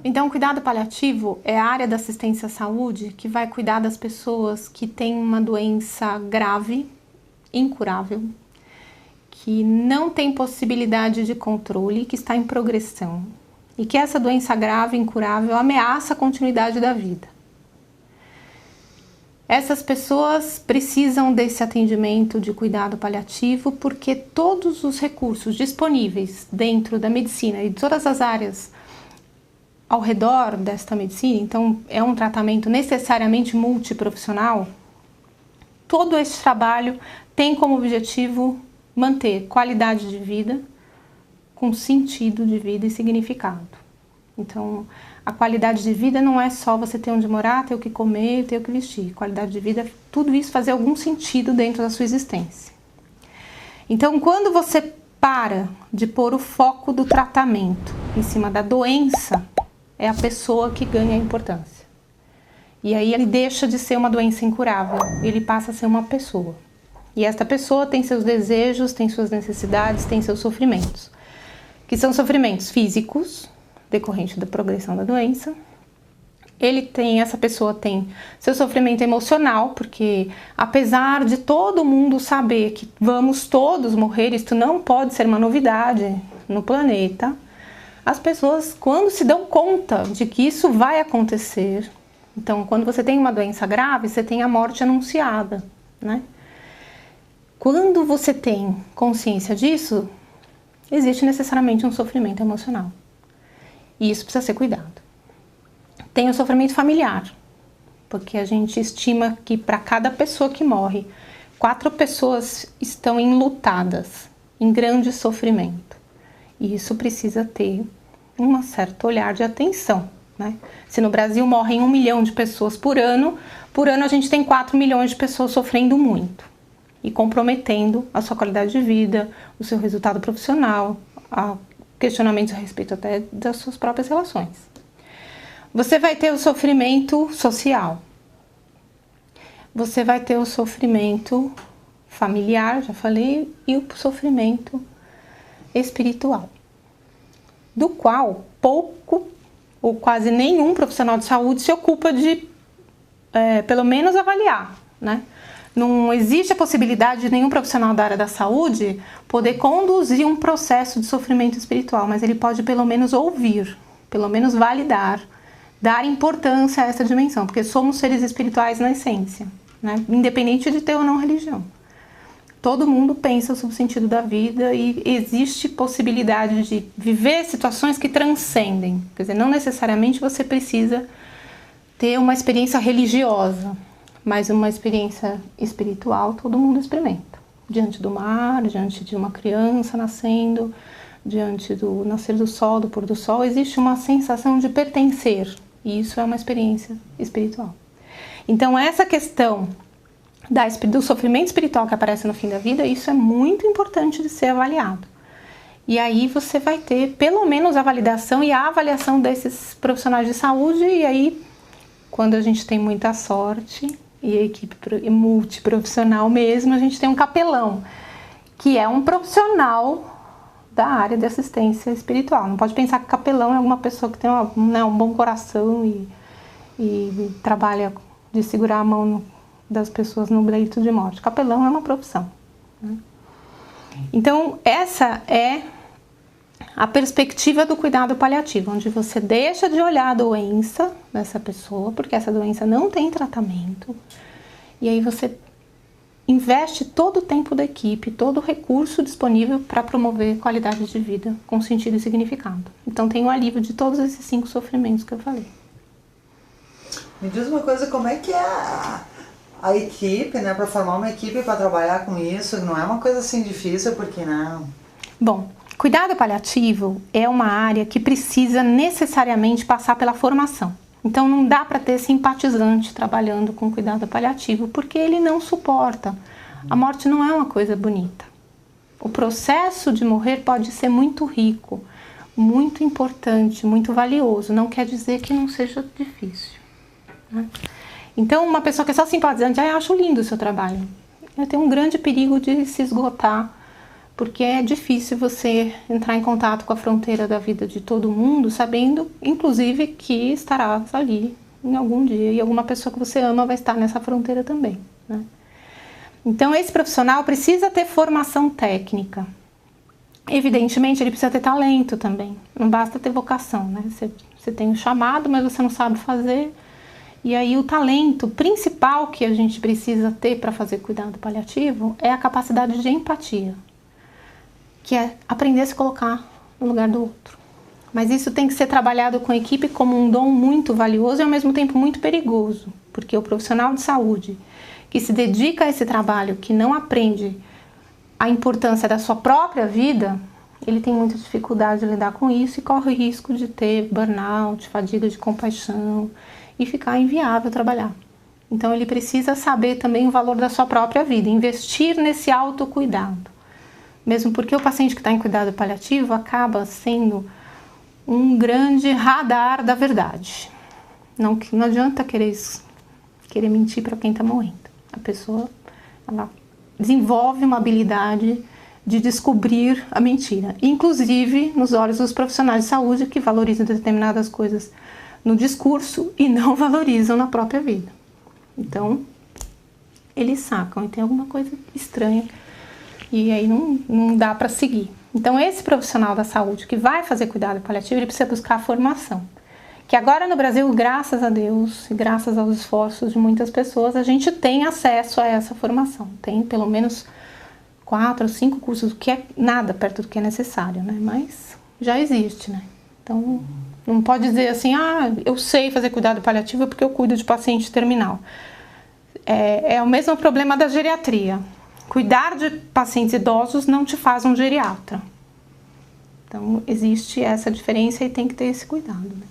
Então, o cuidado paliativo é a área da assistência à saúde que vai cuidar das pessoas que têm uma doença grave, incurável, que não tem possibilidade de controle, que está em progressão e que essa doença grave, incurável, ameaça a continuidade da vida. Essas pessoas precisam desse atendimento de cuidado paliativo porque todos os recursos disponíveis dentro da medicina e de todas as áreas ao redor desta medicina, então é um tratamento necessariamente multiprofissional, todo esse trabalho tem como objetivo manter qualidade de vida com sentido de vida e significado. Então, a qualidade de vida não é só você ter onde morar, ter o que comer, ter o que vestir. Qualidade de vida é tudo isso fazer algum sentido dentro da sua existência. Então, quando você para de pôr o foco do tratamento em cima da doença, é a pessoa que ganha a importância. E aí ele deixa de ser uma doença incurável, ele passa a ser uma pessoa. E esta pessoa tem seus desejos, tem suas necessidades, tem seus sofrimentos. Que são sofrimentos físicos, decorrente da progressão da doença. Essa pessoa tem seu sofrimento emocional, porque apesar de todo mundo saber que vamos todos morrer, isso não pode ser uma novidade no planeta, as pessoas, quando se dão conta de que isso vai acontecer, então, quando você tem uma doença grave, você tem a morte anunciada, né? Quando você tem consciência disso, existe necessariamente um sofrimento emocional. E isso precisa ser cuidado. Tem o sofrimento familiar, porque a gente estima que para cada pessoa que morre, 4 pessoas estão enlutadas, em grande sofrimento. E isso precisa ter um certo olhar de atenção, né? Se no Brasil morrem 1 milhão de pessoas por ano a gente tem 4 milhões de pessoas sofrendo muito e comprometendo a sua qualidade de vida, o seu resultado profissional, questionamentos a respeito até das suas próprias relações. Você vai ter o sofrimento social, você vai ter o sofrimento familiar, já falei, e o sofrimento espiritual, do qual pouco ou quase nenhum profissional de saúde se ocupa de, pelo menos, avaliar, né? Não existe a possibilidade de nenhum profissional da área da saúde poder conduzir um processo de sofrimento espiritual, mas ele pode pelo menos ouvir, pelo menos validar, dar importância a essa dimensão, porque somos seres espirituais na essência, né? Independente de ter ou não religião. Todo mundo pensa sobre o sentido da vida e existe possibilidade de viver situações que transcendem. Quer dizer, não necessariamente você precisa ter uma experiência religiosa, mas uma experiência espiritual todo mundo experimenta. Diante do mar, diante de uma criança nascendo, diante do nascer do sol, do pôr do sol, existe uma sensação de pertencer. E isso é uma experiência espiritual. Então, essa questão do sofrimento espiritual que aparece no fim da vida, isso é muito importante de ser avaliado. E aí você vai ter pelo menos a validação e a avaliação desses profissionais de saúde, e aí quando a gente tem muita sorte e a equipe multiprofissional mesmo, a gente tem um capelão, que é um profissional da área de assistência espiritual. Não pode pensar que capelão é uma pessoa que tem um bom coração e trabalha de segurar a mão das pessoas no leito de morte. Capelão é uma profissão, né? Então, essa é a perspectiva do cuidado paliativo, onde você deixa de olhar a doença dessa pessoa, porque essa doença não tem tratamento, e aí você investe todo o tempo da equipe, todo o recurso disponível para promover qualidade de vida com sentido e significado. Então, tem o alívio de todos esses 5 sofrimentos que eu falei. Me diz uma coisa, como é que é a equipe, né, para formar uma equipe para trabalhar com isso? Não é uma coisa assim difícil, porque não? Bom, cuidado paliativo é uma área que precisa necessariamente passar pela formação. Então não dá para ter simpatizante trabalhando com cuidado paliativo, porque ele não suporta. A morte não é uma coisa bonita. O processo de morrer pode ser muito rico, muito importante, muito valioso. Não quer dizer que não seja difícil, né? Então, uma pessoa que é só simpatizante, eu acho lindo o seu trabalho. Tem um grande perigo de se esgotar porque é difícil você entrar em contato com a fronteira da vida de todo mundo, sabendo, inclusive, que estarás ali em algum dia e alguma pessoa que você ama vai estar nessa fronteira também, né? Então, esse profissional precisa ter formação técnica. Evidentemente, ele precisa ter talento também. Não basta ter vocação, né? Você tem um chamado, mas você não sabe fazer. E aí, o talento principal que a gente precisa ter para fazer cuidado paliativo é a capacidade de empatia, que é aprender a se colocar no lugar do outro. Mas isso tem que ser trabalhado com a equipe como um dom muito valioso e, ao mesmo tempo, muito perigoso. Porque o profissional de saúde que se dedica a esse trabalho, que não aprende a importância da sua própria vida, ele tem muita dificuldade de lidar com isso e corre o risco de ter burnout, fadiga de compaixão e ficar inviável trabalhar. Então ele precisa saber também o valor da sua própria vida, investir nesse autocuidado. Mesmo porque o paciente que está em cuidado paliativo acaba sendo um grande radar da verdade. Não adianta querer mentir para quem está morrendo. A pessoa, ela desenvolve uma habilidade de descobrir a mentira, inclusive nos olhos dos profissionais de saúde que valorizam determinadas coisas no discurso e não valorizam na própria vida. Então, eles sacam e tem alguma coisa estranha e aí não dá para seguir. Então, esse profissional da saúde que vai fazer cuidado paliativo, ele precisa buscar formação. Que agora no Brasil, graças a Deus e graças aos esforços de muitas pessoas, a gente tem acesso a essa formação. Tem pelo menos 4 ou 5 cursos, que é nada perto do que é necessário, né? Mas já existe, né? Então, não pode dizer assim, eu sei fazer cuidado paliativo porque eu cuido de paciente terminal. É o mesmo problema da geriatria. Cuidar de pacientes idosos não te faz um geriatra. Então, existe essa diferença e tem que ter esse cuidado, né?